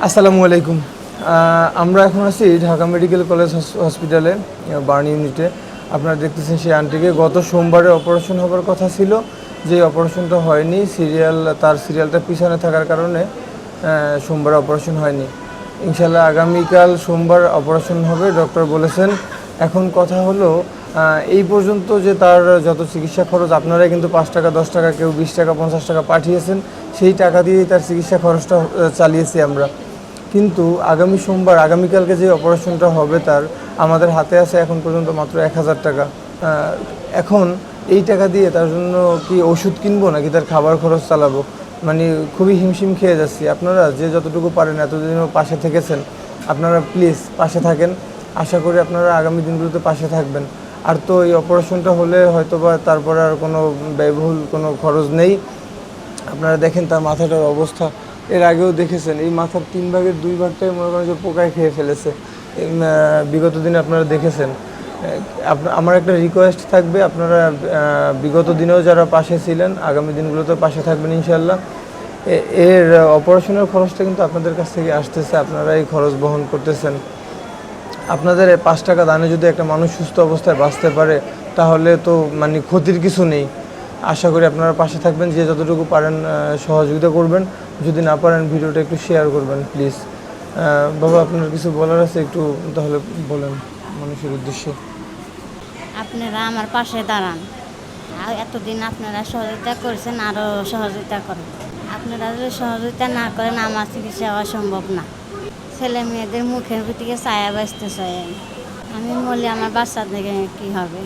আসসালামু আলাইকুম। আমরা এখন আছি ঢাকা মেডিকেল কলেজ হসপিটালে, বার্ন ইউনিটে। আপনারা দেখতেছেন সেই আন্টিকে গত সোমবারে অপারেশন হবার কথা ছিল, যে অপারেশনটা হয়নি। তার সিরিয়ালটা পিছনে থাকার কারণে সোমবারে অপারেশন হয়নি। ইনশাল্লাহ আগামীকাল সোমবার অপারেশন হবে, ডক্টর বলেছেন। এখন কথা হলো, এই পর্যন্ত যে তার যত চিকিৎসা খরচ, আপনারাই কিন্তু 5 টাকা 10 টাকা, কেউ 20 টাকা 50 টাকা পাঠিয়েছেন, সেই টাকা দিয়েই তার চিকিৎসা খরচটা চালিয়েছি আমরা। কিন্তু আগামীকালকে যে অপারেশনটা হবে তার, আমাদের হাতে আছে এখন পর্যন্ত মাত্র 1000 টাকা। এখন এই টাকা দিয়ে তার জন্য কি ওষুধ কিনবো নাকি তার খাবার খরচ চালাবো, মানে খুবই হিমশিম খেয়ে যাচ্ছি। আপনারা যে যতটুকু পারেন, এতদিনও পাশে থেকেছেন, আপনারা প্লিজ পাশে থাকেন। আশা করি আপনারা আগামী দিনগুলোতে পাশে থাকবেন। আর তো এই অপারেশনটা হলে হয়তো বা তারপরে আর কোনো ব্যয়বহুল কোনো খরচ নেই। আপনারা দেখেন তার মাথাটার অবস্থা, এর আগেও দেখেছেন এই মাথার 3 ভাগের 2 ভাগটাই মনে করেন যে পোকায় খেয়ে ফেলেছে। বিগত দিনে আপনারা দেখেছেন। আমার একটা রিকোয়েস্ট থাকবে, আপনারা বিগত দিনেও যারা পাশে ছিলেন, আগামী দিনগুলোতে পাশে থাকবেন ইনশাল্লাহ। এর অপারেশনের খরচটা কিন্তু আপনাদের কাছ থেকে আসতেছে, আপনারা এই খরচ বহন করতেছেন। আপনাদের 5 টাকা দানে যদি একটা মানুষ সুস্থ অবস্থায় বাঁচতে পারে, তাহলে তো মানে ক্ষতির কিছু নেই। আশা করি আপনারা পাশে থাকবেন, যে যতটুকু পারেন সহযোগিতা করবেন। যদি না পারেন ভিডিওটা একটু শেয়ার করবেন প্লিজ। বাবা, আপনার কিছু বলার আছে একটু তাহলে বলেন মানুষের উদ্দেশ্যে। আপনারা আমার পাশে দাঁড়ান। আর এতদিন আপনারা সহযোগিতা করেছেন, আরও সহযোগিতা করেন। আপনারা যদি সহযোগিতা না করেন, আমার চিকিৎসা হওয়া সম্ভব না। ছেলে মেয়েদের মুখের দিকে ছায়া বাঁচতে চাই। আমি বলি আমার বাচ্চাদের কী হবে।